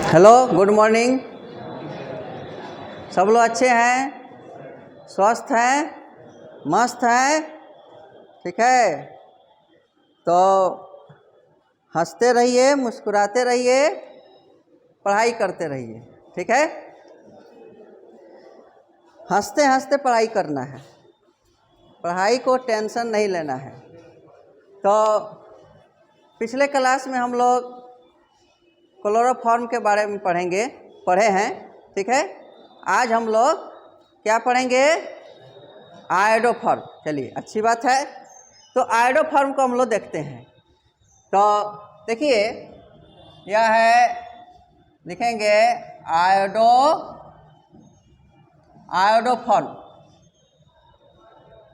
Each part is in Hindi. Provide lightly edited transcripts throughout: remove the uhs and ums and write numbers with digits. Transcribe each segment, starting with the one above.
Hello, good morning. सब लोग अच्छे हैं, स्वस्थ हैं, मस्त हैं, ठीक है। तो हंसते रहिए, मुस्कुराते रहिए, पढ़ाई करते रहिए, ठीक है। हंसते हंसते पढ़ाई करना है, पढ़ाई को टेंशन नहीं लेना है। तो पिछले क्लास में हम लोग क्लोरोफॉर्म के बारे में पढ़े हैं, ठीक है। आज हम लोग क्या पढ़ेंगे? आयोडोफॉर्म। चलिए, अच्छी बात है। तो आयोडोफॉर्म को हम लोग देखते हैं। तो देखिए, यह है, लिखेंगे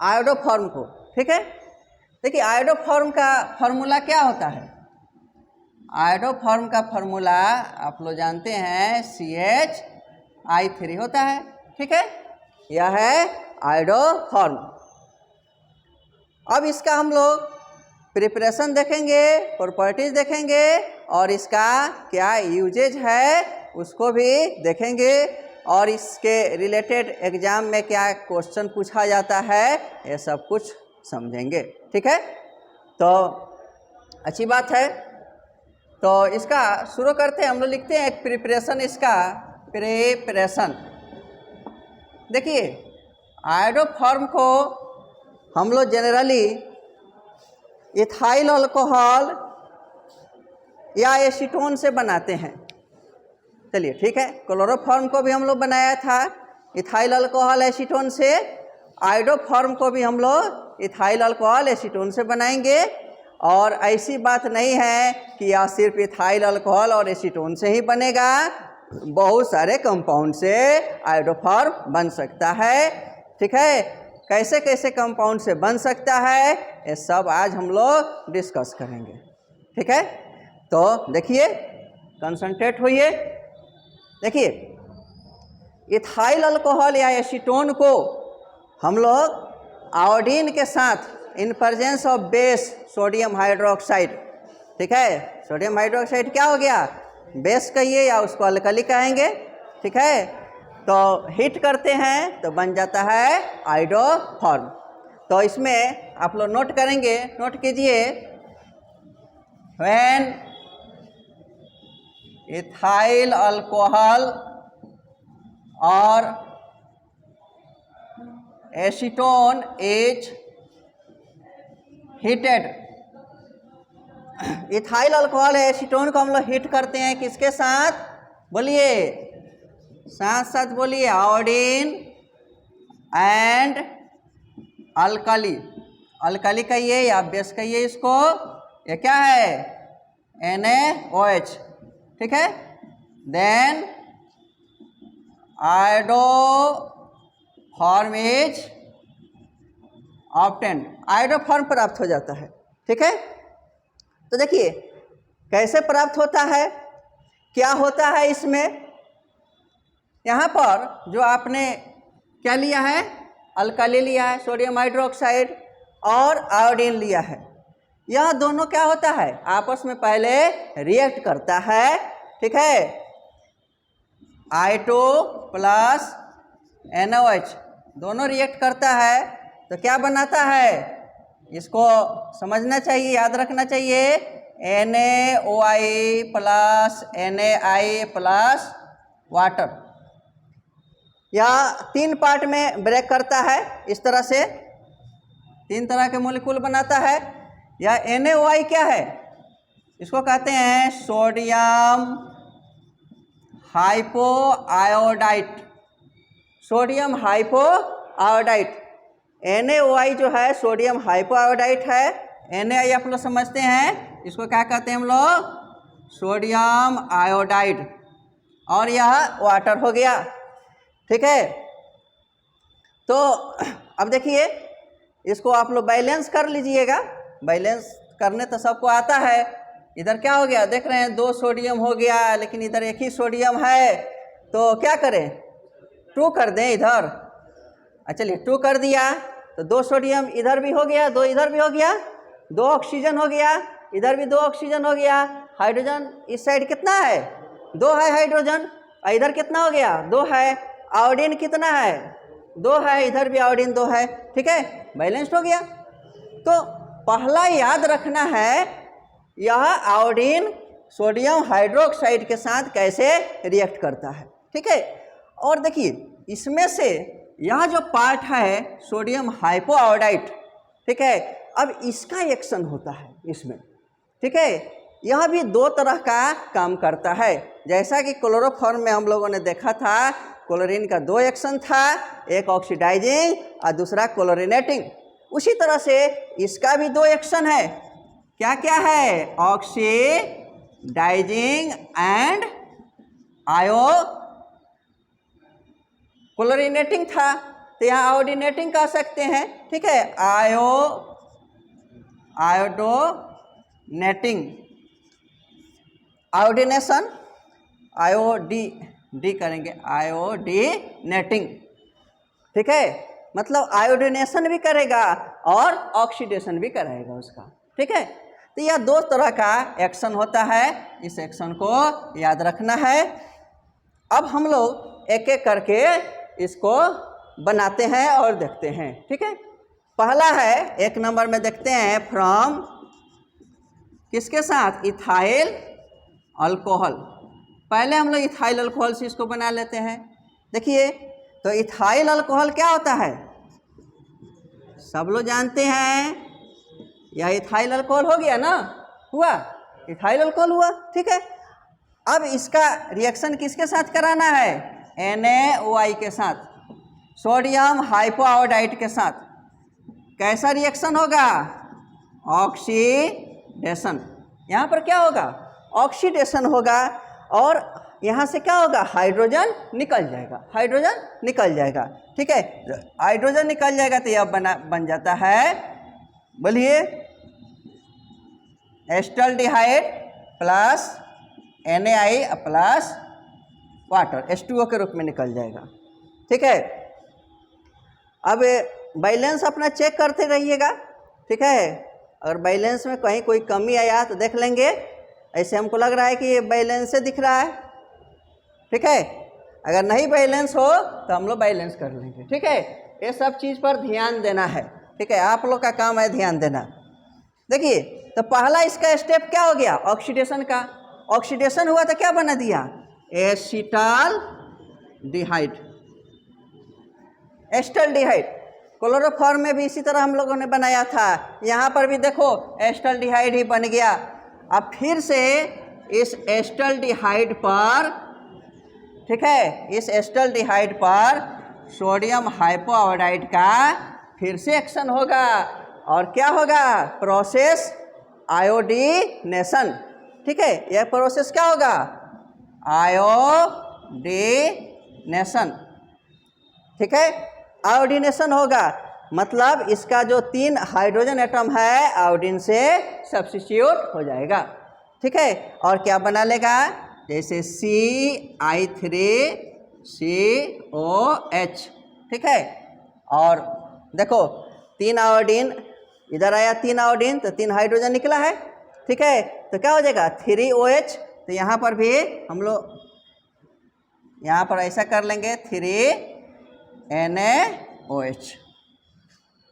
आयोडोफॉर्म को, ठीक है। देखिए, आयोडोफॉर्म का फॉर्मूला क्या होता है? आयोडोफॉर्म का फॉर्मूला आप लोग जानते हैं, CH3 होता है, ठीक है। यह है आयोडोफॉर्म। अब इसका हम लोग प्रिपरेशन देखेंगे, प्रॉपर्टीज देखेंगे और इसका क्या यूजेज है उसको भी देखेंगे, और इसके रिलेटेड एग्जाम में क्या क्वेश्चन पूछा जाता है ये सब कुछ समझेंगे, ठीक है। तो अच्छी बात है। तो इसका शुरू करते हैं। हम लोग लिखते हैं एक प्रिपरेशन, इसका प्रिपरेशन। देखिए, आयोडोफॉर्म को हम लोग जनरली इथाइल अल्कोहल या एसीटोन से बनाते हैं। चलिए, ठीक है। क्लोरोफॉर्म को भी हम लोग बनाया था इथाइल अल्कोहल एसीटोन से, आयोडोफॉर्म को भी हम लोग इथाइल अल्कोहल एसीटोन से बनाएंगे। और ऐसी बात नहीं है कि यह सिर्फ इथाइल अल्कोहल और एसीटोन से ही बनेगा, बहुत सारे कंपाउंड से आयोडोफॉर्म बन सकता है, ठीक है। कैसे कैसे कंपाउंड से बन सकता है ये सब आज हम लोग डिस्कस करेंगे, ठीक है। तो देखिए, कंसंट्रेट होइए। देखिए, इथाइल अल्कोहल या एसीटोन को हम लोग आयोडीन के साथ in presence of base sodium hydroxide, ठीक है। सोडियम हाइड्रोक्साइड क्या हो गया? बेस कहिए या उसको अल्कली कहेंगे, ठीक है। तो हीट करते हैं तो बन जाता है आयोडोफॉर्म। तो इसमें आप लोग नोट करेंगे, नोट कीजिए, व्हेन इथाइल अल्कोहल और acetone is heated. Ethyl alcohol acetone को हम लोग हीट करते हैं किसके साथ? बोलिए, साथ साथ बोलिए, आयोडीन एंड अल्कली। अल्कली कहिए या बेस कहिए इसको। ये क्या है? NaOH, ठीक है। Then iodoform is obtained, iodoform प्राप्त हो जाता है, ठीक है। तो देखिए, कैसे प्राप्त होता है, क्या होता है इसमें। यहाँ पर जो आपने क्या लिया है? अल्कली लिया है, सोडियम हाइड्रोक्साइड, और आयोडीन लिया है। यह दोनों क्या होता है? आपस में पहले रिएक्ट करता है, ठीक है। I2 प्लस NaOH दोनों रिएक्ट करता है तो क्या बनाता है? इसको समझना चाहिए, याद रखना चाहिए, NaOI plus NaI plus water. या 3 पार्ट में ब्रेक करता है, इस तरह से 3 तरह के मॉलिक्यूल बनाता है। या NaOI क्या है? इसको कहते हैं sodium hypo iodite, sodium hypo iodite. NaOI जो है सोडियम हाइपो आयोडाइट है। NaI आप लोग समझते हैं, इसको क्या कहते हैं हम लोग? Sodium iodide. और यह वाटर हो गया, ठीक है। तो अब देखिए, इसको आप लोग बैलेंस कर लीजिएगा। बैलेंस करने तो सबको आता है। इधर क्या हो गया? देख रहे हैं 2 सोडियम हो गया, लेकिन इधर एक ही सोडियम है, तो क्या करें? 2 कर दें इधर। चलिए, 2 कर दिया तो 2 सोडियम इधर भी हो गया, 2 इधर भी हो गया, 2 ऑक्सीजन हो गया, इधर भी 2 ऑक्सीजन हो गया। हाइड्रोजन इस साइड कितना है? 2 है हाइड्रोजन, इधर कितना हो गया 2 है। आयोडीन कितना है 2 है, इधर भी आयोडीन 2 है, ठीक है, बैलेंस्ड हो गया। तो पहला याद रखना है यह आयोडीन सोडियम हाइड्रोक्साइड के साथ कैसे रिएक्ट करता है, ठीक है। और देखिए इसमें से यह जो पार्ट है सोडियम हाइपोआयोडाइड, ठीक है, अब इसका एक्शन होता है इसमें, ठीक है। यह भी 2 तरह का काम करता है, जैसा कि क्लोरोफॉर्म में हम लोगों ने देखा था क्लोरीन का 2 एक्शन था, एक ऑक्सीडाइजिंग और दूसरा क्लोरीनेटिंग। उसी तरह से इसका भी 2 एक्शन है, क्या क्या है, ऑक्सीडाइजिंग एंड क्लोरीनेटिंग था, तो यहाँ आयोडीनेटिंग कह सकते हैं, ठीक है, आयोडोनेटिंग, आयोडीनेशन, डी करेंगे, आयोडीनेटिंग, ठीक है, मतलब आयोडीनेशन भी करेगा और ऑक्सीडेशन भी कराएगा उसका, ठीक है। तो यह 2 तरह का एक्शन होता है, इस एक्शन को याद रखना है। अब हम लोग एक एक करके इसको बनाते हैं और देखते हैं, ठीक है। पहला है 1 नंबर में देखते हैं फ्रॉम किसके साथ, इथाइल अल्कोहल। पहले हम लोग इथाइल अल्कोहल से इसको बना लेते हैं। देखिए तो इथाइल अल्कोहल क्या होता है, सब लोग जानते हैं, यह इथाइल अल्कोहल हो गया ना, हुआ इथाइल अल्कोहल हुआ, ठीक है। अब इसका रिएक्शन किसके साथ कराना है, NaOI के साथ, सोडियम हाइपोआयोडाइड के साथ। कैसा रिएक्शन होगा, ऑक्सीडेशन, यहाँ पर क्या होगा, ऑक्सीडेशन होगा, और यहाँ से क्या होगा, हाइड्रोजन निकल जाएगा, हाइड्रोजन निकल जाएगा, ठीक है। हाइड्रोजन निकल जाएगा तो यह बन जाता है, बोलिए, acetaldehyde plus NaI plus water, H2O के रूप में निकल जाएगा, ठीक है। अब बैलेंस अपना चेक करते रहिएगा, ठीक है। अगर बैलेंस में कहीं कोई कमी आया तो देख लेंगे, ऐसे हमको लग रहा है कि ये बैलेंस से दिख रहा है, ठीक है। अगर नहीं बैलेंस हो तो हम लोग बैलेंस कर लेंगे, ठीक है। ये सब चीज़ पर ध्यान देना है, ठीक है, आप लोग का काम है ध्यान देना। देखिए तो पहला इसका स्टेप क्या हो गया, ऑक्सीडेशन का। ऑक्सीडेशन हुआ तो क्या बना दिया, एसिटाल्डिहाइड, एस्टल्डिहाइड। क्लोरोफॉर्म में भी इसी तरह हम लोगों ने बनाया था, यहाँ पर भी देखो एस्टल्डिहाइड ही बन गया। अब फिर से इस एस्टल्डिहाइड पर, ठीक है, इस एस्टल्डिहाइड पर सोडियम हाइपोआयोडाइड का फिर से एक्शन होगा, और क्या होगा, प्रोसेस आयोडीनेशन, ठीक है। यह प्रोसेस क्या होगा, आयोडीनेशन, ठीक है, आयोडीनेशन होगा, मतलब इसका जो 3 हाइड्रोजन एटम है आयोडीन से सब्स्टिट्यूट हो जाएगा, ठीक है। और क्या बना लेगा, जैसे CI3COH, ठीक है। और देखो 3 आयोडीन इधर आया, 3 आयोडीन तो 3 हाइड्रोजन निकला है, ठीक है। तो क्या हो जाएगा 3OH, तो यहाँ पर भी हम लोग यहाँ पर ऐसा कर लेंगे 3NaOH,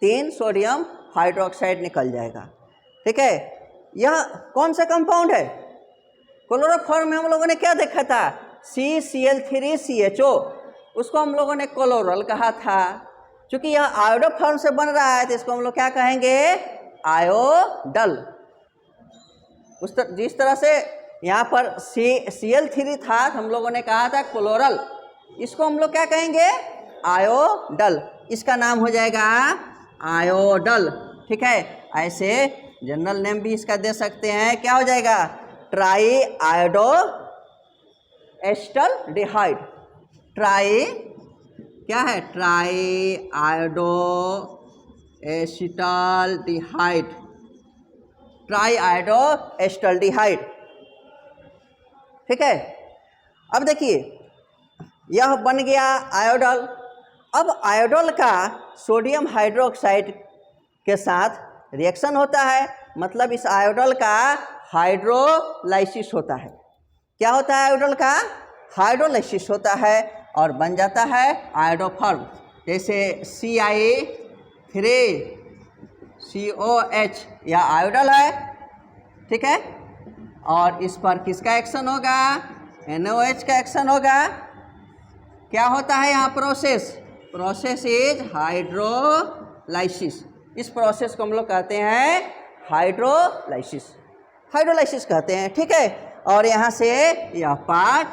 3 सोडियम हाइड्रोक्साइड निकल जाएगा, ठीक है। यह कौन सा कंपाउंड है, क्लोरोफॉर्म में हम लोगों ने क्या देखा था, CCl3CHO, उसको हम लोगों ने क्लोरल कहा था। चूँकि यह आयोडोफॉर्म से बन रहा है तो इसको हम लोग क्या कहेंगे, आयोडल। जिस तरह से यहाँ पर Cl3 था तो हम लोगों ने कहा था क्लोरल, इसको हम लोग क्या कहेंगे, आयोडल, इसका नाम हो जाएगा आयोडल, ठीक है। ऐसे जनरल नेम भी इसका दे सकते हैं, क्या हो जाएगा, ट्राई आयोडो एस्टल्डिहाइड, ट्राई क्या है, try iodo acetaldehyde, try iodo acetaldehyde, ठीक है। अब देखिए यह बन गया आयोडल। अब आयोडल का सोडियम हाइड्रोक्साइड के साथ रिएक्शन होता है, मतलब इस आयोडल का हाइड्रोलाइसिस होता है, क्या होता है आयोडोल का? हाइड्रोलाइसिस होता है और बन जाता है आयोडोफॉर्म। जैसे CI3COH यह आयोडोल है, ठीक है। और इस पर किसका एक्शन होगा? NOH का एक्शन होगा। क्या होता है यहाँ प्रोसेस? Process is hydrolysis. इस प्रोसेस को हम लोग कहते हैं हाइड्रोलाइसिस, हाइड्रोलाइसिस कहते हैं, ठीक है। और यहाँ से यह पार्ट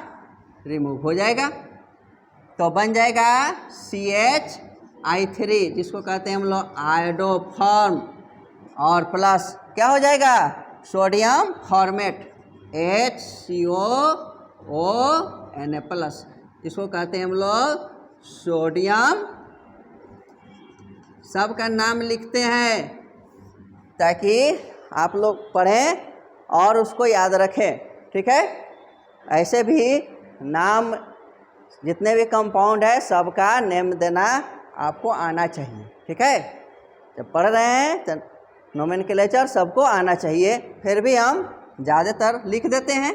रिमूव हो जाएगा तो बन जाएगा CH3 जिसको कहते हैं हम लोग आयोडोफॉर्म, और प्लस क्या हो जाएगा? सोडियम फॉर्मेट HCOONA प्लस, इसको कहते हैं हम लोग सोडियम। सब का नाम लिखते हैं ताकि आप लोग पढ़ें और उसको याद रखें, ठीक है। ऐसे भी नाम जितने भी कंपाउंड है सबका नेम देना आपको आना चाहिए, ठीक है। जब पढ़ रहे हैं तो नोमेनक्लेचर सबको आना चाहिए, फिर भी हम ज़्यादातर लिख देते हैं।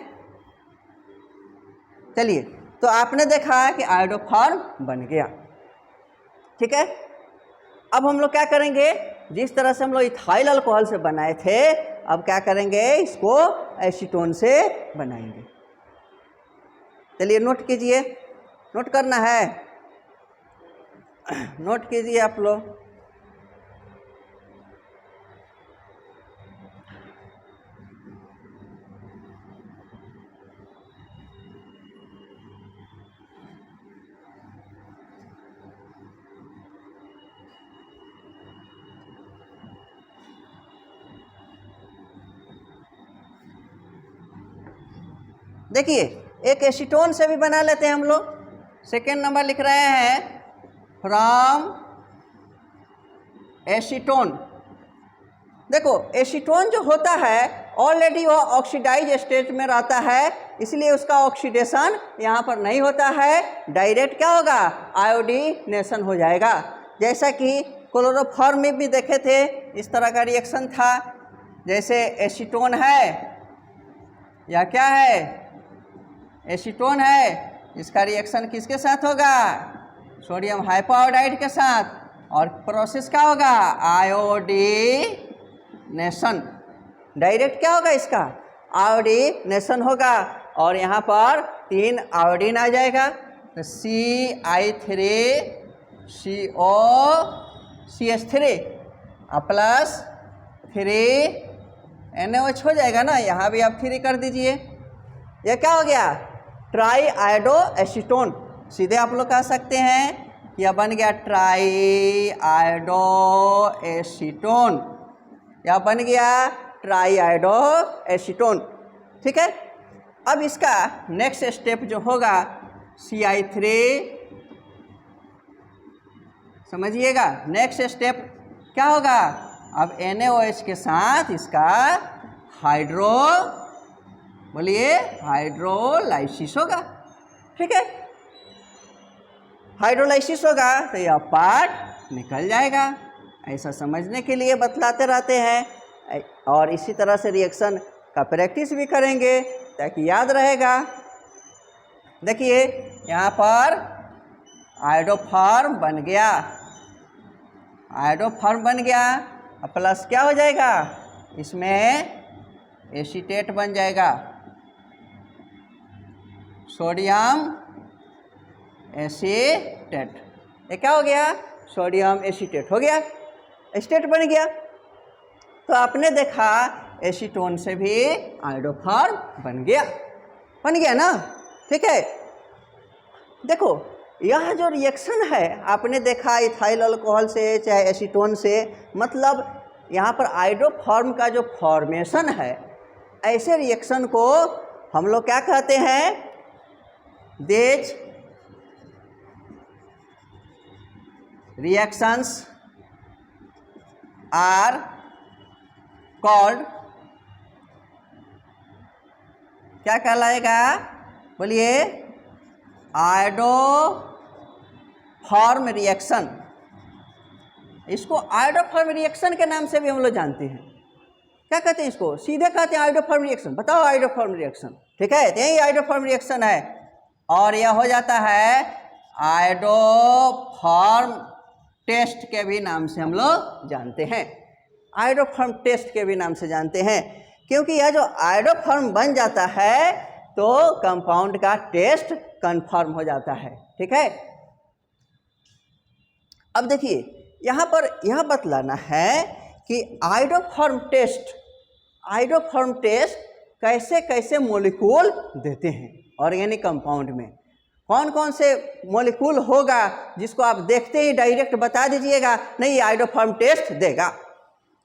चलिए, तो आपने देखा कि आयोडोफॉर्म बन गया, ठीक है। अब हम लोग क्या करेंगे? जिस तरह से हम लोग इथाइल अल्कोहल से बनाए थे, अब क्या करेंगे? इसको एसीटोन से बनाएंगे। चलिए नोट कीजिए, नोट करना है, नोट कीजिए आप लोग। देखिए, एक एसीटोन से भी बना लेते हैं हम लोग। सेकेंड नंबर लिख रहे हैं फ्रॉम एसीटोन। देखो, एसीटोन जो होता है ऑलरेडी वो ऑक्सीडाइज स्टेट में रहता है, इसलिए उसका ऑक्सीडेशन यहाँ पर नहीं होता है, डायरेक्ट क्या होगा? आयोडीनेशन हो जाएगा। जैसा कि क्लोरोफॉर्म में भी देखे थे, इस तरह का रिएक्शन था। जैसे एसीटोन है या क्या है? एसीटोन है, इसका रिएक्शन किसके साथ होगा? सोडियम हाइपोआयोडाइड के साथ, और प्रोसेस क्या होगा? आयोडीनेशन। डायरेक्ट क्या होगा इसका? आयोडीनेशन होगा, और यहाँ पर 3 आयोडीन आ जाएगा, तो CI3COCH3 प्लस 3NOH हो जाएगा ना। यहाँ भी आप 3 कर दीजिए। यह क्या हो गया? Try iodo acetone. सीधे आप लोग कह सकते हैं यह बन गया ट्राई आयोडो एसीटोन, यह बन गया ट्राई आयोडो एसीटोन, ठीक है। अब इसका नेक्स्ट स्टेप जो होगा CI3, समझिएगा, नेक्स्ट स्टेप क्या होगा? अब NaOH के साथ इसका बोलिए हाइड्रोलाइसिस होगा, ठीक है। हाइड्रोलाइसिस होगा तो यह पार्ट निकल जाएगा। ऐसा समझने के लिए बतलाते रहते हैं, और इसी तरह से रिएक्शन का प्रैक्टिस भी करेंगे ताकि याद रहेगा। देखिए, यहाँ पर आयोडोफॉर्म बन गया, आयोडोफॉर्म बन गया, प्लस क्या हो जाएगा? इसमें एसीटेट बन जाएगा, सोडियम एसीटेट। ये क्या हो गया? सोडियम एसीटेट हो गया, एसीटेट बन गया। तो आपने देखा एसीटोन से भी आयोडोफॉर्म बन गया ना, ठीक है। देखो, यह जो रिएक्शन है आपने देखा इथाइल अल्कोहल से चाहे एसीटोन से, मतलब यहाँ पर आयोडोफॉर्म का जो फॉर्मेशन है, ऐसे रिएक्शन को हम लोग क्या कहते हैं? These reactions are called, क्या कहलाएगा? बोलिए, आयोडोफॉर्म रिएक्शन। इसको आयोडोफॉर्म रिएक्शन के नाम से भी हम लोग जानते हैं, क्या कहते हैं इसको, सीधे कहते हैं आयोडोफॉर्म रिएक्शन। बताओ आयोडोफॉर्म रिएक्शन, ठीक है, तो यही आयोडोफॉर्म रिएक्शन है। और यह हो जाता है आयोडोफॉर्म टेस्ट के भी नाम से हम लोग जानते हैं, आयोडोफॉर्म टेस्ट के भी नाम से जानते हैं, क्योंकि यह जो आयोडोफॉर्म बन जाता है तो कंपाउंड का टेस्ट कंफर्म हो जाता है, ठीक है। अब देखिए यहाँ पर यह बतलाना है कि आयोडोफॉर्म टेस्ट कैसे कैसे मॉलिक्यूल देते हैं ऑर्गेनिक कंपाउंड में, कौन कौन से मॉलिक्यूल होगा जिसको आप देखते ही डायरेक्ट बता दीजिएगा नहीं आयोडोफॉर्म टेस्ट देगा,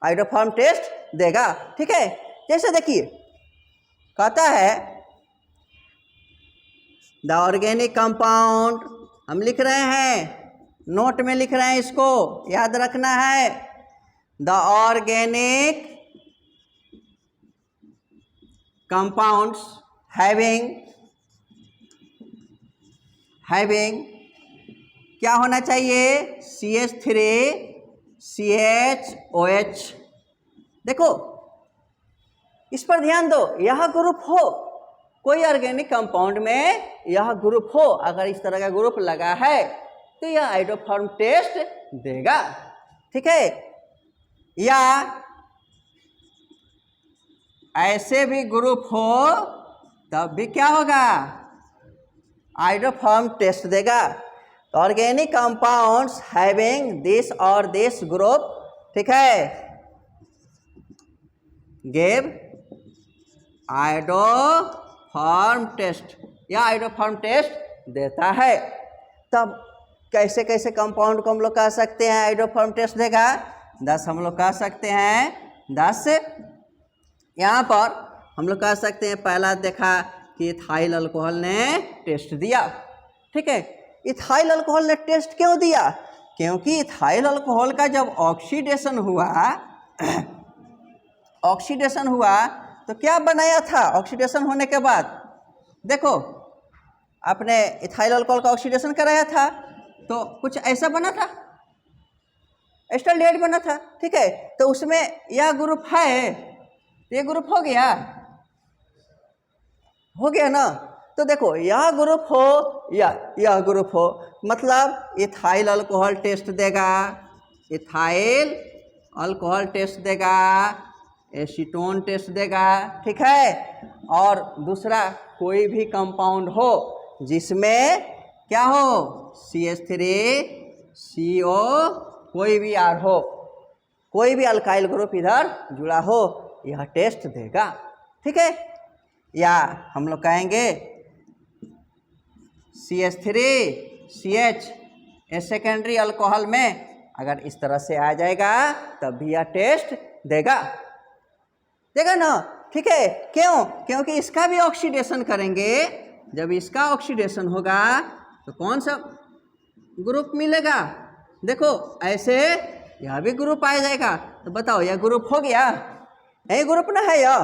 आयोडोफॉर्म टेस्ट देगा, ठीक है। जैसे देखिए कहता है द ऑर्गेनिक कंपाउंड, हम लिख रहे हैं नोट में लिख रहे हैं, इसको याद रखना है, द ऑर्गेनिक कंपाउंड्स हैविंग क्या होना चाहिए, CH3CHOH। देखो इस पर ध्यान दो, यह ग्रुप हो, कोई ऑर्गेनिक कंपाउंड में यह ग्रुप हो, अगर इस तरह का ग्रुप लगा है तो यह आयोडोफॉर्म टेस्ट देगा, ठीक है। या ऐसे भी ग्रुप हो तब भी क्या होगा, आयोडोफॉर्म टेस्ट देगा। ऑर्गेनिक कंपाउंड्स हैविंग दिस और दिस ग्रुप, ठीक है, गिव आयोडोफॉर्म टेस्ट, या आयोडोफॉर्म टेस्ट देता है। तब कैसे कैसे कंपाउंड को हम लोग कह सकते हैं आयोडोफॉर्म टेस्ट देगा, 10 हम लोग कह सकते हैं, 10 यहाँ पर हम लोग कह सकते हैं। पहला देखा कि इथाइल अल्कोहल ने टेस्ट दिया, ठीक है। इथाइल अल्कोहल ने टेस्ट क्यों दिया, क्योंकि इथाइल अल्कोहल का जब ऑक्सीडेशन हुआ तो क्या बनाया था, ऑक्सीडेशन होने के बाद देखो आपने इथाइल अल्कोहल का ऑक्सीडेशन कराया था तो कुछ ऐसा बना था, एस्टल्डेहाइड बना था, ठीक है। तो उसमें यह ग्रुप है, ये ग्रुप हो गया ना। तो देखो यह ग्रुप हो या यह ग्रुप हो, मतलब इथाइल अल्कोहल टेस्ट देगा, इथाइल अल्कोहल टेस्ट देगा, एसीटोन टेस्ट देगा, ठीक है। और दूसरा कोई भी कंपाउंड हो जिसमें क्या हो, CH3CO कोई भी R हो, कोई भी अल्काइल ग्रुप इधर जुड़ा हो, यह टेस्ट देगा, ठीक है। या हम लोग कहेंगे CH3CH सेकेंडरी अल्कोहल में अगर इस तरह से आ जाएगा तब भी यह टेस्ट देगा ना, ठीक है। क्यों, क्योंकि इसका भी ऑक्सीडेशन करेंगे, जब इसका ऑक्सीडेशन होगा तो कौन सा ग्रुप मिलेगा, देखो ऐसे यह भी ग्रुप आ जाएगा। तो बताओ यह ग्रुप हो गया, यही ग्रुप ना है यह।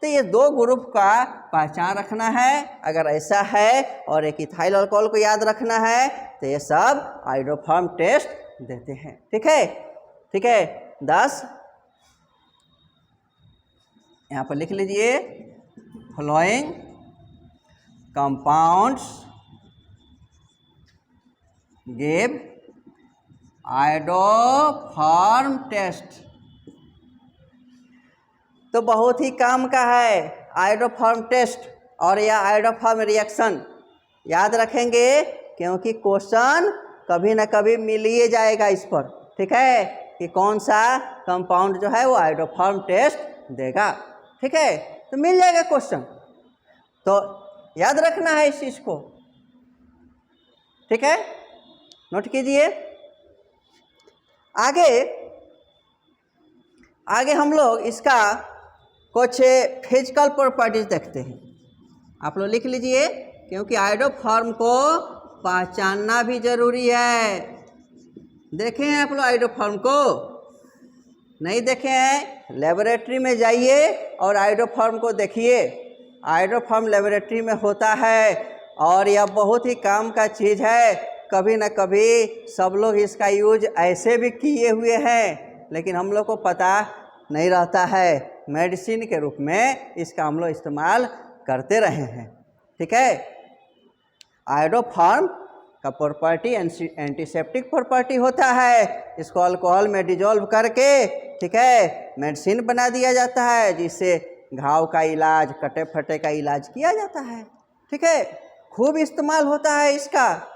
तो ये दो ग्रुप का पहचान रखना है, अगर ऐसा है, और एक इथाइल अल्कोहल को याद रखना है, तो ये सब आयोडोफॉर्म टेस्ट देते हैं, ठीक है। 10 यहाँ पर लिख लीजिए, following compounds give iodoform test. तो बहुत ही काम का है आयोडोफॉर्म टेस्ट और यह आयोडोफॉर्म रिएक्शन, याद रखेंगे क्योंकि क्वेश्चन कभी ना कभी मिल ही जाएगा इस पर, ठीक है, कि कौन सा कंपाउंड जो है वो आयोडोफॉर्म टेस्ट देगा, ठीक है। तो मिल जाएगा क्वेश्चन, तो याद रखना है इस चीज़ को, ठीक है, नोट कीजिए। आगे हम लोग इसका कुछ फिजिकल प्रॉपर्टीज देखते हैं, आप लोग लिख लीजिए, क्योंकि आयोडोफॉर्म को पहचानना भी जरूरी है। देखे हैं आप लोग आयोडोफॉर्म को, नहीं देखे हैं, लेबोरेटरी में जाइए और आयोडोफॉर्म को देखिए। आयोडोफॉर्म लेबोरेटरी में होता है और यह बहुत ही काम का चीज़ है। कभी न कभी सब लोग इसका यूज ऐसे भी किए हुए हैं, लेकिन हम लोग को पता नहीं रहता है। मेडिसिन के रूप में इसका हम लोग इस्तेमाल करते रहे हैं। ठीक है, आयोडोफॉर्म का प्रॉपर्टी एंटीसेप्टिक प्रॉपर्टी होता है। इसको अल्कोहल में डिजोल्व करके, ठीक है, मेडिसिन बना दिया जाता है, जिससे घाव का इलाज, कटे फटे का इलाज किया जाता है। ठीक है, खूब इस्तेमाल होता है इसका।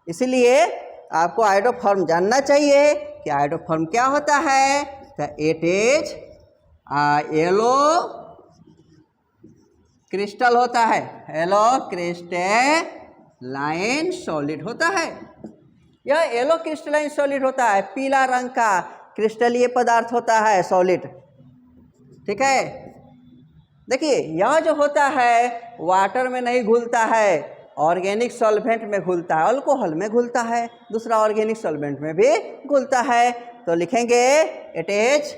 इसलिए आपको आयोडोफॉर्म जानना चाहिए कि आयोडोफॉर्म क्या होता है। तो इट इज येलो क्रिस्टल होता है, येलो क्रिस्टलाइन सॉलिड होता है। यह येलो क्रिस्टलाइन सॉलिड होता है, पीला रंग का क्रिस्टलीय पदार्थ होता है, सॉलिड। ठीक है, देखिए यह जो होता है वाटर में नहीं घुलता है, ऑर्गेनिक सॉल्वेंट में घुलता है, अल्कोहल में घुलता है, दूसरा ऑर्गेनिक सॉल्वेंट में भी घुलता है। तो लिखेंगे it is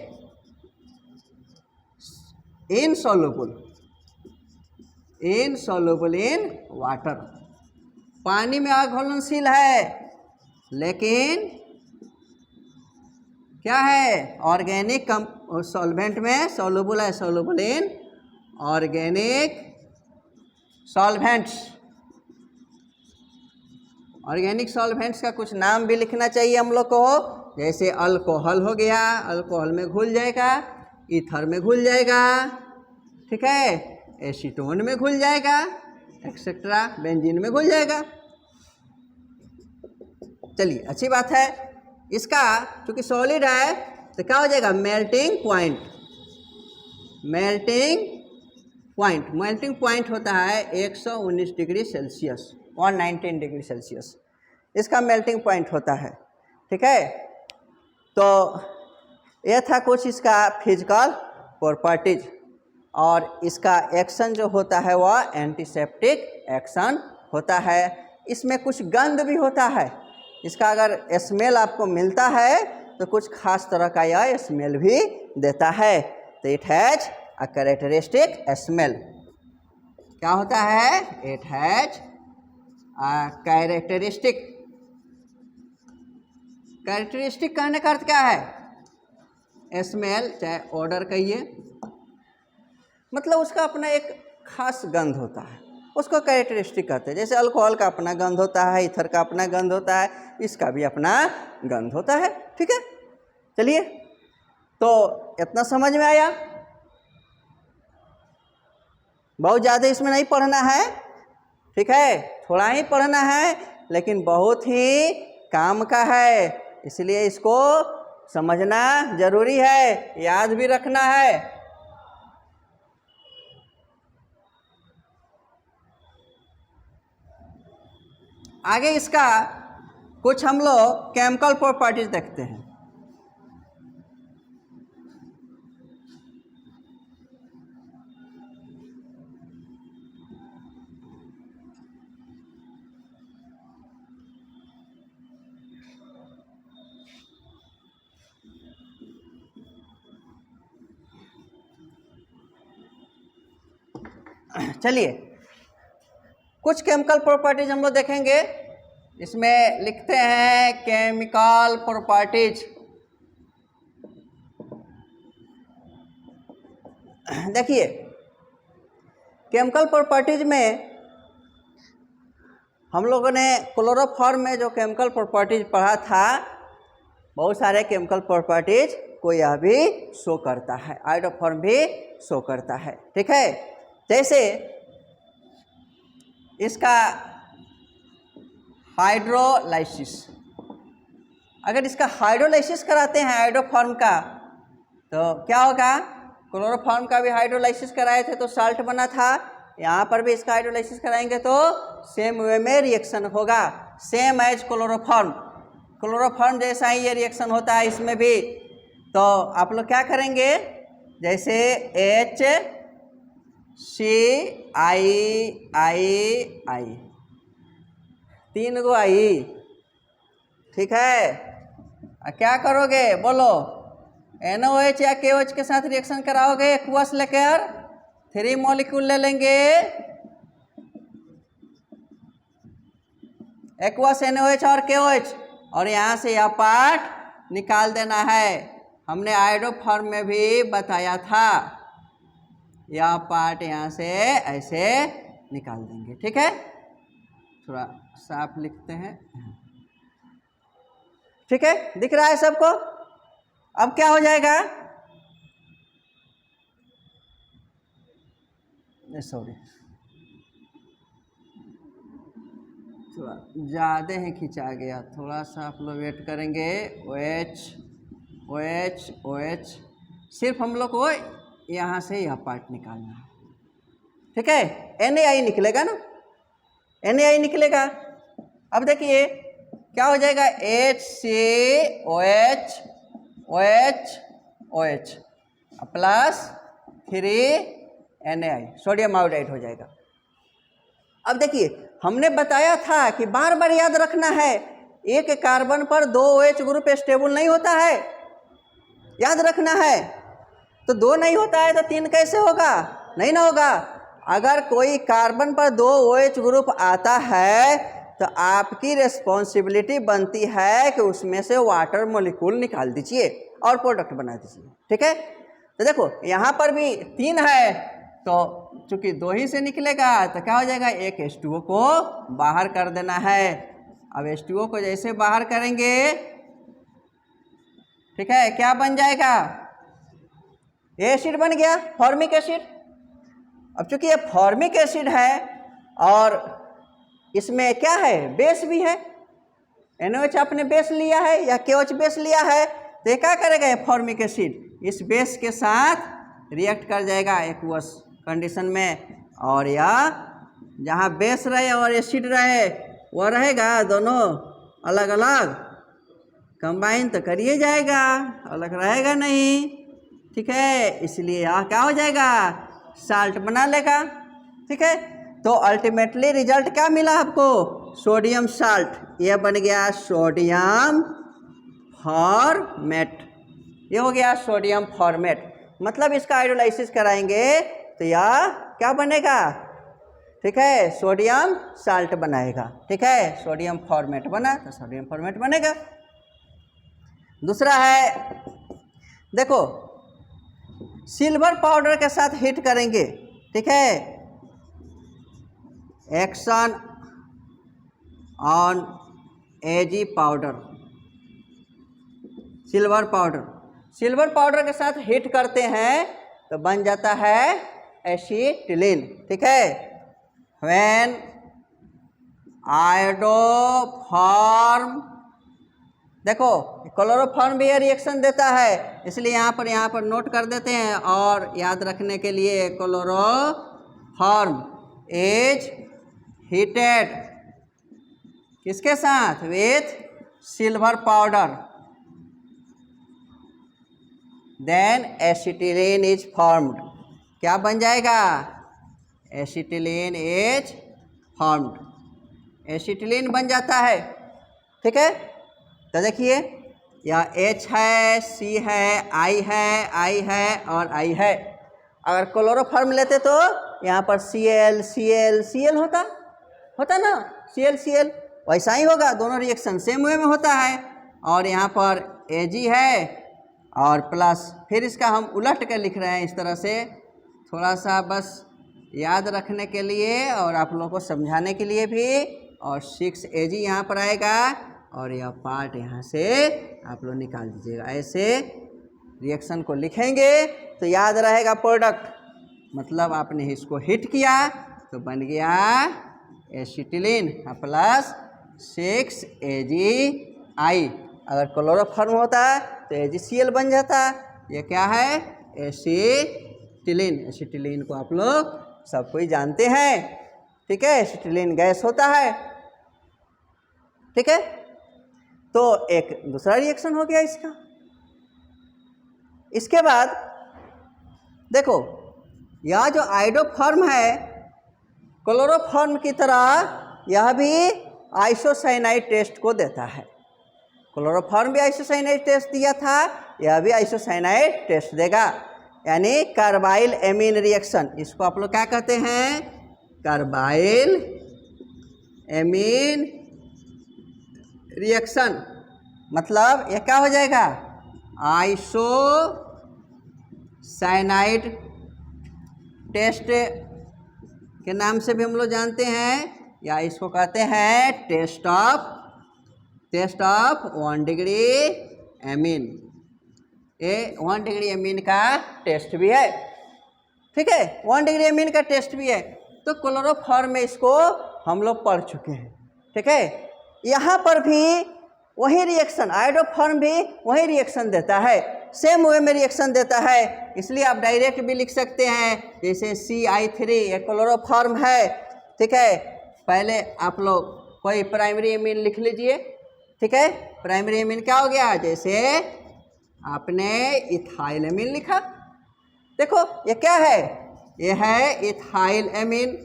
insoluble in water, पानी में अघुलनशील है, लेकिन क्या है, ऑर्गेनिक सॉल्वेंट में सॉल्युबल है, soluble in organic solvents. Organic solvents का कुछ नाम भी लिखना चाहिए हम लोग को, जैसे अल्कोहल हो गया, अल्कोहल में घुल जाएगा, ईथर में घुल जाएगा, ठीक है, एसीटोन में घुल जाएगा, एक्सेट्रा, बेंजीन में घुल जाएगा। चलिए अच्छी बात है। इसका चूंकि सॉलिड है तो क्या हो जाएगा, मेल्टिंग पॉइंट होता है 119 डिग्री सेल्सियस, 119 डिग्री सेल्सियस इसका मेल्टिंग पॉइंट होता है। ठीक है, तो यह था कुछ इसका फिजिकल प्रॉपर्टीज। और इसका एक्शन जो होता है वह एंटीसेप्टिक एक्शन होता है। इसमें कुछ गंध भी होता है, इसका अगर स्मेल आपको मिलता है तो कुछ खास तरह का यह स्मेल भी देता है। तो it has a characteristic smell. क्या होता है, it has a characteristic. Characteristic कहने का अर्थ क्या है, स्मेल चाहे ऑर्डर कहिए, मतलब उसका अपना एक खास गंध होता है, उसको कैरेक्टरिस्टिक कहते हैं। जैसे अल्कोहल का अपना गंध होता है, ईथर का अपना गंध होता है, इसका भी अपना गंध होता है। ठीक है, चलिए तो इतना समझ में आया। बहुत ज़्यादा इसमें नहीं पढ़ना है, ठीक है, थोड़ा ही पढ़ना है, लेकिन बहुत ही काम का है, इसलिए इसको समझना जरूरी है, याद भी रखना है। आगे इसका कुछ हम लोग केमिकल प्रॉपर्टीज देखते हैं। चलिए कुछ केमिकल प्रॉपर्टीज हम लोग देखेंगे। इसमें लिखते हैं केमिकल प्रॉपर्टीज। देखिए केमिकल प्रॉपर्टीज में हम लोगों ने क्लोरोफॉर्म में जो केमिकल प्रॉपर्टीज पढ़ा था, बहुत सारे केमिकल प्रॉपर्टीज को यह भी शो करता है, आयोडोफॉर्म भी शो करता है। ठीक है, जैसे इसका हाइड्रोलाइसिस, अगर इसका हाइड्रोलाइसिस कराते हैं आयोडोफॉर्म का तो क्या होगा, क्लोरोफॉर्म का भी हाइड्रोलाइसिस कराए थे तो साल्ट बना था, यहाँ पर भी इसका हाइड्रोलाइसिस कराएंगे तो सेम वे में रिएक्शन होगा, सेम एज क्लोरोफॉर्म। क्लोरोफॉर्म जैसा ही ये रिएक्शन होता है इसमें भी। तो आप लोग क्या करेंगे, जैसे HCI, 3 गो आई, ठीक है, क्या करोगे बोलो, NOH या KOH के साथ रिएक्शन कराओगे, एक्वस लेकर 3 मॉलिक्यूल ले लेंगे, एक्वस NOH और KOH, और यहाँ से यह पार्ट निकाल देना है। हमने आयोडोफॉर्म में भी बताया था, यह पार्ट यहाँ से ऐसे निकाल देंगे। ठीक है, थोड़ा साफ लिखते हैं। ठीक है, दिख रहा है सबको? अब क्या हो जाएगा, सॉरी थोड़ा ज़्यादा ही खिंचा गया, थोड़ा सा आप लोग वेट करेंगे। ओ एच सिर्फ हम लोग को यहाँ से यह पार्ट निकालना है। ठीक है, NaI निकलेगा ना, NaI निकलेगा। अब देखिए क्या हो जाएगा, HCOH plus 3NaI, sodium iodide हो जाएगा। अब देखिए हमने बताया था कि बार बार याद रखना है, एक कार्बन पर 2 OH ग्रुप स्टेबल नहीं होता है, याद रखना है। तो 2 नहीं होता है तो 3 कैसे होगा, नहीं ना होगा। अगर कोई कार्बन पर 2 OH ग्रुप आता है तो आपकी रिस्पॉन्सिबिलिटी बनती है कि उसमें से वाटर मॉलिक्यूल निकाल दीजिए और प्रोडक्ट बना दीजिए। ठीक है, तो देखो यहाँ पर भी 3 है, तो चूंकि 2 ही से निकलेगा तो क्या हो जाएगा, एक H2O को बाहर कर देना है। अब H2O को जैसे बाहर करेंगे, ठीक है, क्या बन जाएगा, एसिड बन गया, फॉर्मिक एसिड। अब चूंकि ये फॉर्मिक एसिड है और इसमें क्या है, बेस भी है, NaOH आपने बेस लिया है या KOH बेस लिया है, तो ये क्या करेगा, ये फॉर्मिक एसिड इस बेस के साथ रिएक्ट कर जाएगा एक्वस कंडीशन में, और यह जहाँ बेस रहे और एसिड रहे वो रहेगा, दोनों अलग अलग कंबाइन तो करिए जाएगा, अलग रहेगा नहीं। ठीक है, इसलिए यह क्या हो जाएगा, साल्ट बना लेगा। ठीक है, तो अल्टीमेटली रिजल्ट क्या मिला आपको, सोडियम साल्ट, यह बन गया सोडियम फॉर्मेट, ये हो गया सोडियम फॉर्मेट। मतलब इसका हाइड्रोलाइसिस कराएंगे तो यह क्या बनेगा, ठीक है, सोडियम साल्ट बनाएगा। ठीक है, सोडियम फॉर्मेट बना तो सोडियम फॉर्मेट बनेगा। दूसरा है, देखो सिल्वर पाउडर के साथ हीट करेंगे। ठीक है, action on Ag powder, silver powder के साथ हीट करते हैं तो बन जाता है एसिटिलीन। ठीक है, व्हेन आयोडोफॉर्म, देखो क्लोरोफॉर्म भी रिएक्शन देता है, इसलिए यहाँ पर नोट कर देते हैं और याद रखने के लिए, क्लोरोफॉर्म इज हीटेड किसके साथ, with silver powder, then acetylene is formed. क्या बन जाएगा, एसिटिलीन इज फॉर्म्ड, एसिटिलीन बन जाता है। ठीक है, तो देखिए यह H है, C है, I है और I है। अगर क्लोरोफॉर्म लेते तो यहाँ पर Cl होता ना, Cl वैसा ही होगा, दोनों रिएक्शन सेम वे में होता है। और यहाँ पर Ag है और प्लस फिर इसका हम उलट कर लिख रहे हैं इस तरह से, थोड़ा सा बस याद रखने के लिए और आप लोगों को समझाने के लिए भी। और 6Ag यहाँ पर आएगा और यह पार्ट यहाँ से आप लोग निकाल दीजिएगा। ऐसे रिएक्शन को लिखेंगे तो याद रहेगा प्रोडक्ट, मतलब आपने इसको हिट किया तो बन गया एसिटिलीन प्लस 6AgI। अगर क्लोरोफॉर्म होता तो AgCl बन जाता। ये क्या है, एसिटिलीन को आप लोग सब कोई जानते हैं। ठीक है, एसिटिलीन गैस होता है। ठीक है, तो एक दूसरा रिएक्शन हो गया इसका। इसके बाद देखो यह जो आयोडोफॉर्म है, क्लोरोफॉर्म की तरह यह भी आइसोसाइनाइड टेस्ट को देता है। क्लोरोफॉर्म भी आइसोसाइनाइड टेस्ट दिया था, यह भी आइसोसाइनाइड टेस्ट देगा, यानी कार्बाइल एमीन रिएक्शन। इसको आप लोग क्या कहते हैं, कार्बाइल एमीन रिएक्शन। मतलब यह क्या हो जाएगा, आइसोसाइनाइड टेस्ट के नाम से भी हम लोग जानते हैं, या इसको कहते हैं टेस्ट ऑफ 1 डिग्री एमीन। ये 1 डिग्री एमीन का टेस्ट भी है, ठीक है, 1 डिग्री एमीन का टेस्ट भी है। तो क्लोरोफॉर्म में इसको हम लोग पढ़ चुके हैं, ठीक है। यहाँ पर भी वही रिएक्शन, आयोडोफॉर्म भी वही रिएक्शन देता है, सेम वे में रिएक्शन देता है, इसलिए आप डायरेक्ट भी लिख सकते हैं, जैसे CI3 ये क्लोरोफॉर्म है, ठीक है। पहले आप लोग कोई प्राइमरी एमीन लिख लीजिए, ठीक है। प्राइमरी एमीन क्या हो गया, जैसे आपने इथाइल एमीन लिखा, देखो ये क्या है, ये है इथाइल एमीन,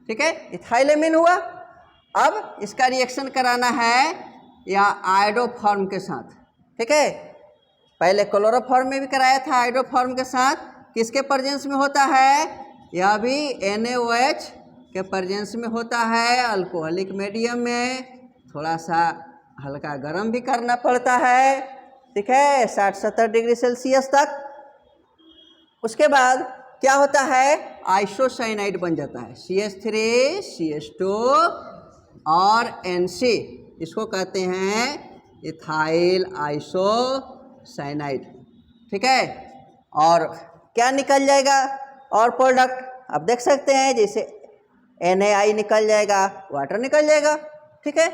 ठीक है, इथाइल एमीन हुआ। अब इसका रिएक्शन कराना है या आयोडोफॉर्म के साथ, ठीक है। पहले क्लोरोफॉर्म में भी कराया था आयोडोफॉर्म के साथ, किसके प्रेजेंस में होता है, यह भी NaOH के प्रेजेंस में होता है, अल्कोहलिक मीडियम में, थोड़ा सा हल्का गर्म भी करना पड़ता है, ठीक है, 60-70 डिग्री सेल्सियस तक। उसके बाद क्या होता है, आइसोसाइनाइड बन जाता है, CH3 CH2 और NC, इसको कहते हैं इथाइल आइसोसाइनाइड, ठीक है। और क्या निकल जाएगा, और प्रोडक्ट आप देख सकते हैं, जैसे NaI निकल जाएगा, वाटर निकल जाएगा, ठीक है।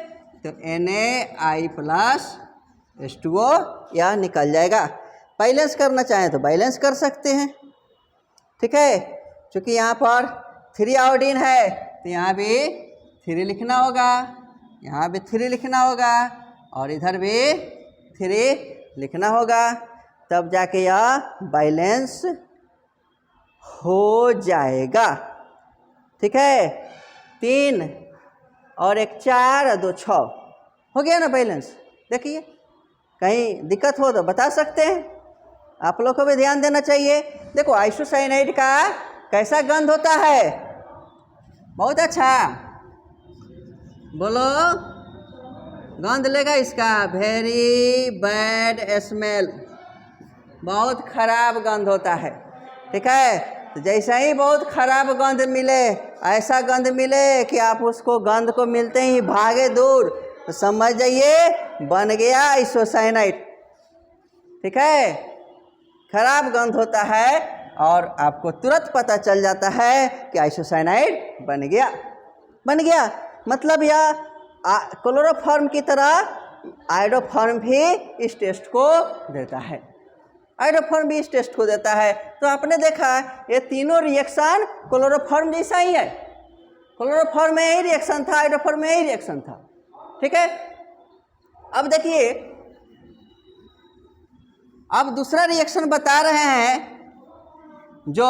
तो NaI प्लस H2O यह निकल जाएगा। बैलेंस करना चाहें तो बैलेंस कर सकते हैं, ठीक है। क्योंकि यहाँ पर 3 आयोडीन है तो यहाँ भी 3 लिखना होगा, यहाँ भी 3 लिखना होगा, और इधर भी 3 लिखना होगा, तब जाके यह बैलेंस हो जाएगा, ठीक है। 3 और 1 4 और 2 6 हो गया ना बैलेंस। देखिए कहीं दिक्कत हो तो बता सकते हैं, आप लोग को भी ध्यान देना चाहिए। देखो आइसोसाइनाइड का कैसा गंध होता है, बहुत अच्छा, बोलो गंध लेगा इसका, वेरी बैड स्मेल, बहुत खराब गंध होता है, ठीक है। तो जैसा ही बहुत खराब गंध मिले, ऐसा गंध मिले कि आप उसको गंध को मिलते ही भागे दूर, तो समझ जाइए बन गया आइसोसाइनाइड, ठीक है। खराब गंध होता है और आपको तुरंत पता चल जाता है कि आइसोसाइनाइड बन गया। मतलब यह क्लोरोफॉर्म की तरह आयोडोफॉर्म भी इस टेस्ट को देता है, आयोडोफॉर्म भी इस टेस्ट को देता है। तो आपने देखा ये तीनों रिएक्शन क्लोरोफॉर्म जैसा ही है, क्लोरोफॉर्म में ही रिएक्शन था, आयोडोफॉर्म में ही रिएक्शन था, ठीक है। अब देखिए, अब दूसरा रिएक्शन बता रहे हैं जो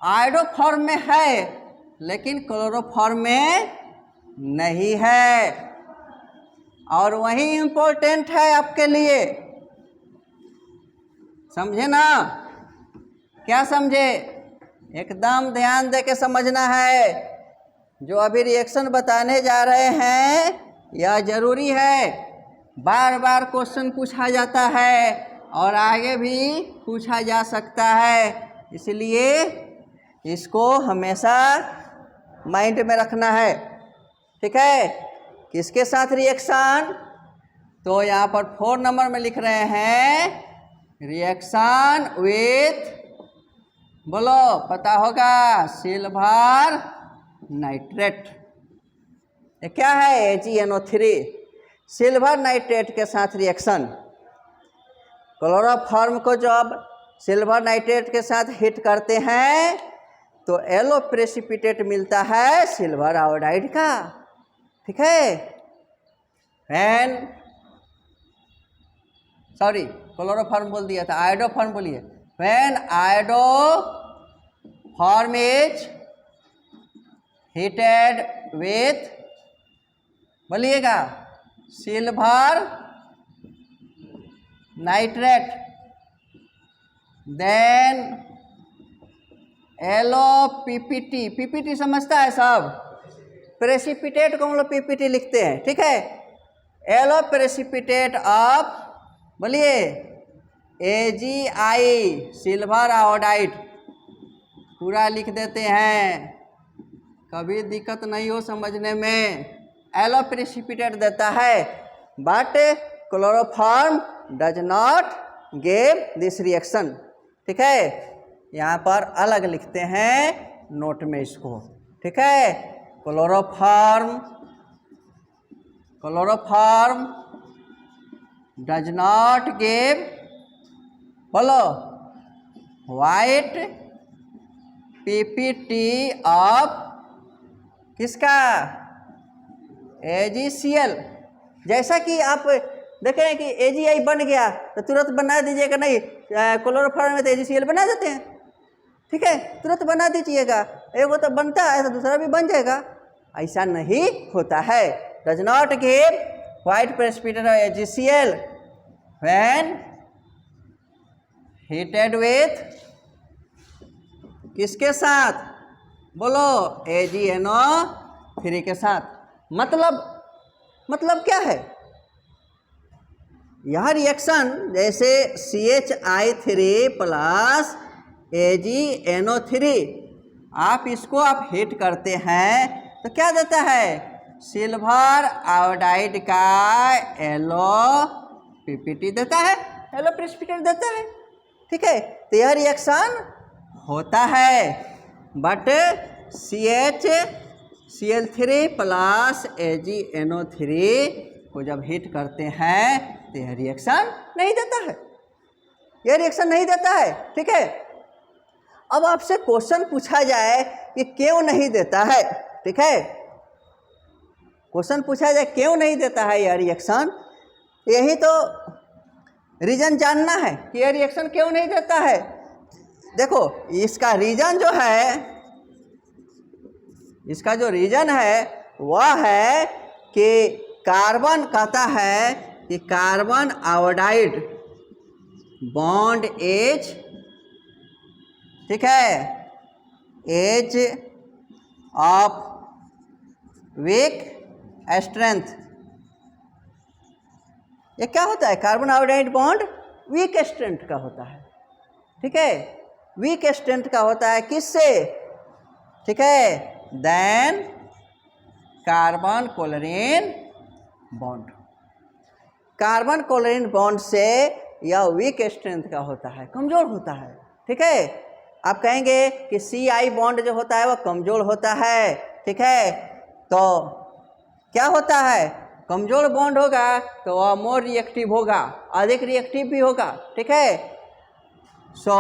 आयोडोफॉर्म में है लेकिन क्लोरोफॉर्म में नहीं है, और वही इम्पोर्टेंट है आपके लिए, समझे ना, क्या समझे, एकदम ध्यान दे के समझना है। जो अभी रिएक्शन बताने जा रहे हैं यह जरूरी है, बार बार क्वेश्चन पूछा जाता है और आगे भी पूछा जा सकता है, इसलिए इसको हमेशा माइंड में रखना है, ठीक है। किसके साथ रिएक्शन, तो यहाँ पर 4 नंबर में लिख रहे हैं रिएक्शन विथ, बोलो पता होगा, सिल्वर नाइट्रेट। ये क्या है, AgNO3, सिल्वर नाइट्रेट के साथ रिएक्शन। क्लोरोफॉर्म को जब सिल्वर नाइट्रेट के साथ हिट करते हैं तो येलो प्रेसिपिटेट मिलता है सिल्वर आयोडाइड का, ठीक है। क्लोरोफॉर्म बोल दिया था, आयोडोफॉर्म बोलिए। When iodoform is heated with, बोलिएगा, silver nitrate, then yellow PPT, PPT समझता है सब, प्रेसिपिटेट को हम लोग पीपीटी लिखते हैं, ठीक है। येलो प्रेसिपिटेट ऑफ, बोलिए, AgI सिल्वर आयोडाइड पूरा लिख देते हैं, कभी दिक्कत नहीं हो समझने में। येलो प्रेसिपिटेट देता है, but chloroform does not give this reaction. ठीक है, यहाँ पर अलग लिखते हैं नोट में इसको। ठीक है, क्लोरोफॉर्म डज नॉट गिव, बोलो, वाइट पीपीटी ऑफ किसका, AgCl। जैसा कि आप देख रहे हैं कि AgI बन गया तो तुरंत बना दीजिएगा नहीं, क्लोरोफॉर्म में तो AgCl बना देते हैं। ठीक है, तुरंत बना दीजिएगा, एक तो बनता है तो दूसरा भी बन जाएगा। ऐसा नहीं होता है। Does not give white precipitate of AgCl when heated with किसके साथ, बोलो, AgNO3 के साथ। मतलब क्या है, यह रिएक्शन जैसे CHI3 प्लस AgNO3, आप इसको आप हीट करते हैं तो क्या देता है, सिल्वर आयोडाइड का येलो पीपीटी देता है, येलो प्रेसिपिटेट देता है। ठीक है, तो यह रिएक्शन होता है, बट CHCl3 प्लस AgNO3 को जब हीट करते हैं तो यह रिएक्शन नहीं देता है, यह रिएक्शन नहीं देता है। ठीक है, अब आपसे क्वेश्चन पूछा जाए कि क्यों नहीं देता है। ठीक है, क्वेश्चन पूछा जाए क्यों नहीं देता है यह रिएक्शन, यही तो रीजन जानना है कि यह रिएक्शन क्यों नहीं देता है। देखो, इसका रीजन जो है, इसका जो रीजन है वह है कि कार्बन कहता है कि कार्बन आयोडाइड बॉन्ड एज, ठीक है, एज ऑफ वीक स्ट्रेंथ। ये क्या होता है, carbon iodide bond weak strength का होता है। ठीक है, वीक स्ट्रेंथ का होता है किससे, ठीक है, then carbon chlorine bond. Carbon chlorine bond से यह वीक स्ट्रेंथ का होता है, कमजोर होता है। ठीक है, आप कहेंगे कि CI बॉन्ड जो होता है वह कमजोर होता है। ठीक है, तो क्या होता है, कमजोर बॉन्ड होगा तो वह मोर रिएक्टिव होगा, अधिक रिएक्टिव भी होगा। ठीक है, सो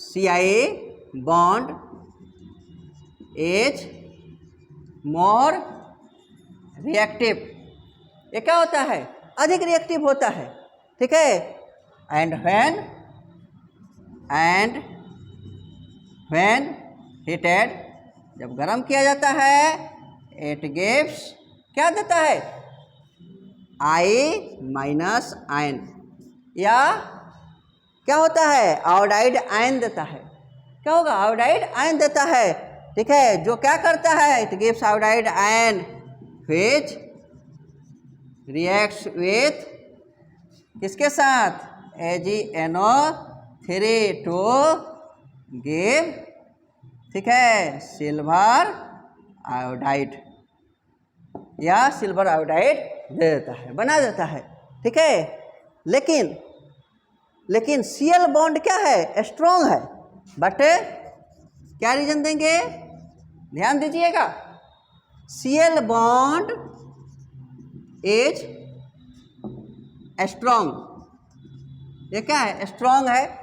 CI bond is more reactive, ये क्या होता है, अधिक रिएक्टिव होता है। ठीक है, एंड व्हेन हीटेड, जब गर्म किया जाता है, इट गिव्स, क्या देता है, I माइनस आयन, या क्या होता है, आयोडाइड आयन देता है। क्या होगा, आयोडाइड आयन देता है। ठीक है, जो क्या करता है, it gives iodide ion which reacts with किसके साथ, AgNO3 टू गिव, ठीक है, सिल्वर आयोडाइड, या सिल्वर आयोडाइड दे देता है, बना देता है। ठीक है, लेकिन Cl बॉन्ड क्या है, स्ट्रॉन्ग है, बट क्या रीजन देंगे, ध्यान दीजिएगा, Cl बॉन्ड इज स्ट्रॉन्ग, ये क्या है, स्ट्रॉन्ग है,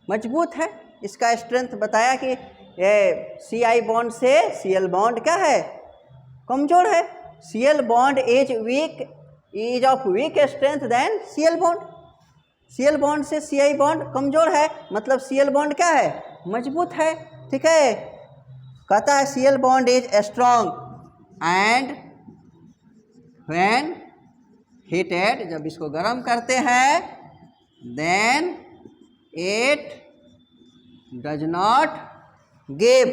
मजबूत है। इसका स्ट्रेंथ बताया कि ये CI बॉन्ड से Cl बॉन्ड क्या है, कमजोर है। Cl bond is weak, is of weak strength then Cl bond, Cl bond से CI बॉन्ड कमजोर है, मतलब Cl बॉन्ड क्या है, मजबूत है। ठीक है, कहता है Cl bond is strong and when heated, जब इसको गर्म करते हैं, then it does not give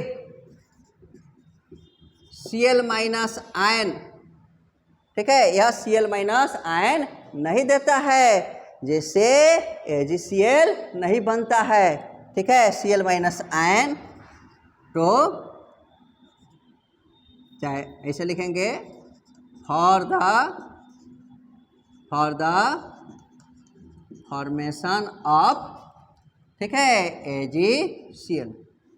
Cl minus ion ठीक है, यह Cl माइनस आयन नहीं देता है, जैसे AgCl नहीं बनता है। ठीक है, Cl माइनस आयन, तो चाहे ऐसे लिखेंगे फॉर द फॉर्मेशन ऑफ, ठीक है, AgCl।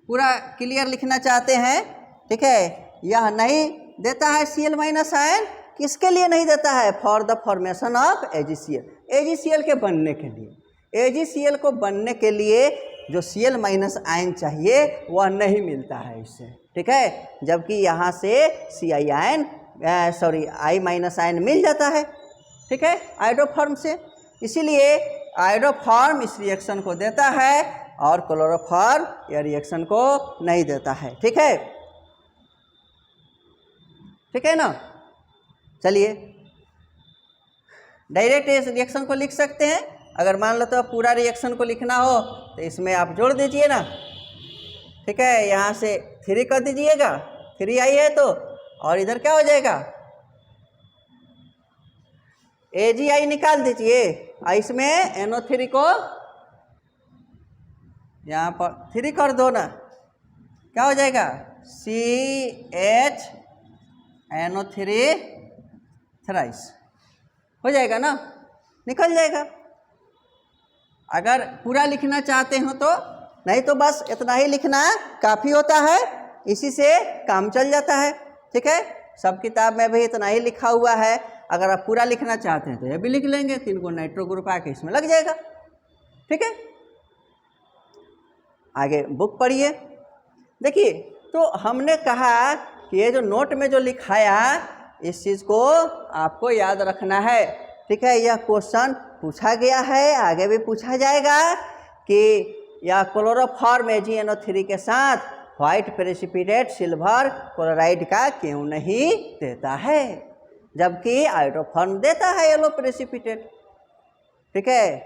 पूरा क्लियर लिखना चाहते हैं। ठीक है, यह नहीं देता है Cl माइनस आयन, किसके लिए नहीं देता है? For the formation of AgCl, AgCl के बनने के लिए। AgCl को बनने के लिए जो Cl माइनस आयन चाहिए वह नहीं मिलता है इससे। ठीक है, जबकि यहाँ से Ci ion I minus ion मिल जाता है। ठीक है, आयोडोफॉर्म से, इसीलिए आयोडोफॉर्म इस रिएक्शन को देता है और क्लोरोफॉर्म यह रिएक्शन को नहीं देता है। ठीक है, ठीक है ना। चलिए डायरेक्ट इस रिएक्शन को लिख सकते हैं। अगर मान लो तो पूरा रिएक्शन को लिखना हो तो इसमें आप जोड़ दीजिए ना। ठीक है, यहाँ से 3 कर दीजिएगा, 3 आई है तो, और इधर क्या हो जाएगा? AgI निकाल दीजिए, और इसमें NO3 को यहाँ पर 3 कर दो ना, क्या हो जाएगा? CHNO3 थ्राइस हो जाएगा ना, निकल जाएगा। अगर पूरा लिखना चाहते हो तो, नहीं तो बस इतना ही लिखना काफ़ी होता है, इसी से काम चल जाता है। ठीक है, सब किताब में भी इतना ही लिखा हुआ है। अगर आप पूरा लिखना चाहते हैं तो ये भी लिख लेंगे, 3 को नाइट्रो ग्रुप आके इसमें लग जाएगा। ठीक है, आगे बुक पढ़िए। देखिए, तो हमने कहा कि ये जो नोट में जो लिखाया, इस चीज़ को आपको याद रखना है। ठीक है, यह क्वेश्चन पूछा गया है, आगे भी पूछा जाएगा कि यह क्लोरोफॉर्म AgNO3 के साथ व्हाइट प्रेसिपिटेट सिल्वर क्लोराइड का क्यों नहीं देता है, जबकि आयोडोफॉर्म देता है येलो प्रेसिपिटेट। ठीक है,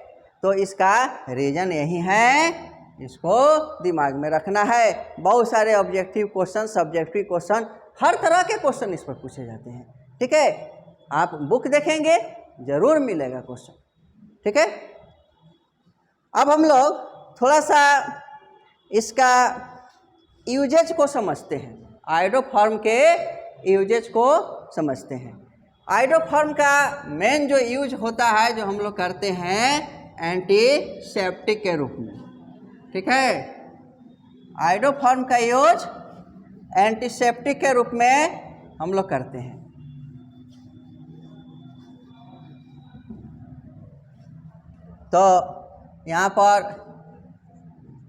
तो इसका रीजन यही है, इसको दिमाग में रखना है। बहुत सारे ऑब्जेक्टिव क्वेश्चन, सब्जेक्टिव क्वेश्चन, हर तरह के क्वेश्चन इस पर पूछे जाते हैं। ठीक है, आप बुक देखेंगे जरूर मिलेगा क्वेश्चन। ठीक है, अब हम लोग थोड़ा सा इसका यूजेज को समझते हैं, आयोडोफॉर्म के यूजेज को समझते हैं। आयोडोफॉर्म का मेन जो यूज होता है, जो हम लोग करते हैं एंटीसेप्टिक के रूप में। ठीक है, आयोडोफॉर्म का यूज एंटीसेप्टिक के रूप में हम लोग करते हैं। तो यहाँ पर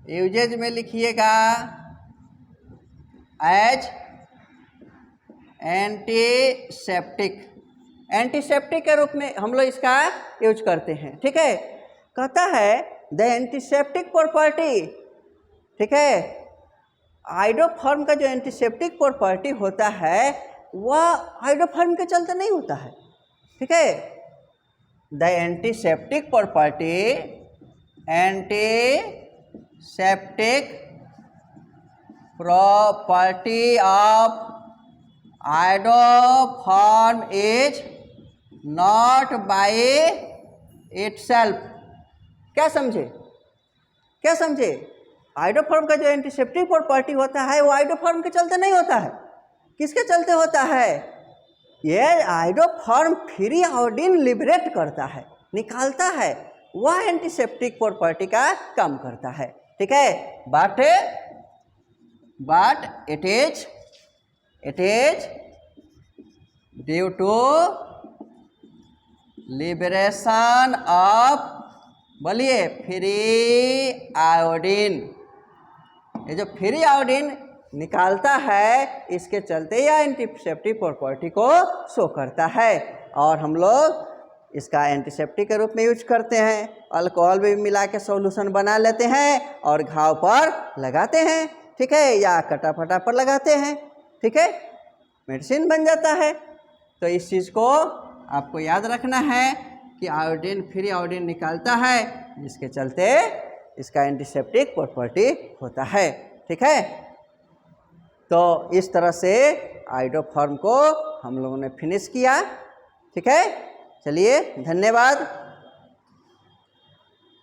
यूजेज में लिखिएगा एज एंटीसेप्टिक, एंटीसेप्टिक के रूप में हम लोग इसका यूज करते हैं। ठीक है, कहता है द एंटीसेप्टिक प्रॉपर्टी। ठीक है, आयोडोफॉर्म का जो एंटीसेप्टिक प्रॉपर्टी होता है वह आयोडोफॉर्म के चलते नहीं होता है। ठीक है, the antiseptic property, antiseptic property of iodoform is not by itself. क्या समझे, क्या समझे? आयोडोफॉर्म का जो एंटीसेप्टिक प्रॉपर्टी होता है वो आयोडोफॉर्म के चलते नहीं होता है। किसके चलते होता है? ये आयोडोफॉर्म फ्री आयोडीन लिबरेट करता है, निकालता है, वह एंटीसेप्टिक प्रॉपर्टी का काम करता है। ठीक है, but it is due to liberation of, बोलिए, फ्री आयोडीन। ये जो फ्री आयोडीन निकालता है, इसके चलते यह एंटीसेप्टिक प्रॉपर्टी को शो करता है, और हम लोग इसका एंटीसेप्टिक के रूप में यूज करते हैं। अल्कोहल भी मिला के सॉल्यूशन बना लेते हैं और घाव पर लगाते हैं। ठीक है, या कटा फटा पर लगाते हैं। ठीक है, मेडिसिन बन जाता है। तो इस चीज़ को आपको याद रखना है कि आयोडीन फ्री आयोडीन निकालता है, जिसके चलते इसका एंटीसेप्टिक प्रॉपर्टी होता है। ठीक है, तो इस तरह से आयोडोफॉर्म को हम लोगों ने फिनिश किया। ठीक है, चलिए धन्यवाद।